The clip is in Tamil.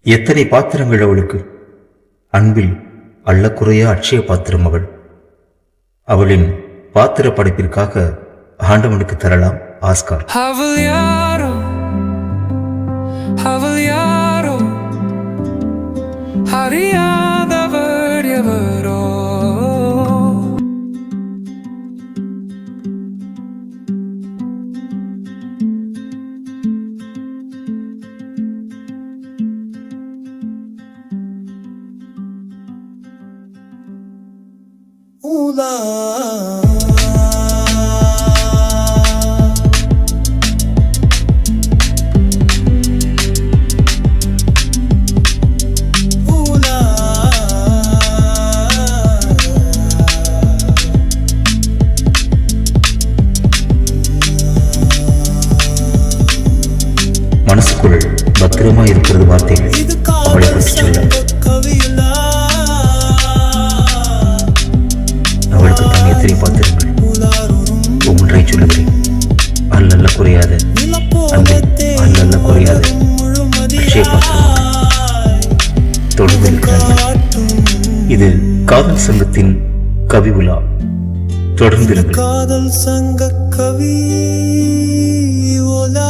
எத்தனை பாத்திரங்கள் அவளுக்கு! அன்பில் அள்ளக்குறையா அட்சய பாத்திரம் அவள். அவளின் பாத்திர படைப்பிற்காக ஆண்டவனுக்கு தரலாம் ஆஸ்கார். மனசுக்குள் பத்திரமா இருக்கிறது வார்த்தைகள். அவளை பற்றி சொல்ல அவளுக்கு தான் எத்தனை பாத்திரங்கள். ஒன்றை சொல்லுகிறேன், அல்லல்ல குறையாத அன்பு, அல்லல்ல குறையாத அட்சய பாத்திரம் தொடர்ந்து இருக்கிறார்கள். இது காதல் சங்கத்தின் கவி உலா. தொடர்ந்து காதல் சங்க கவி உலா.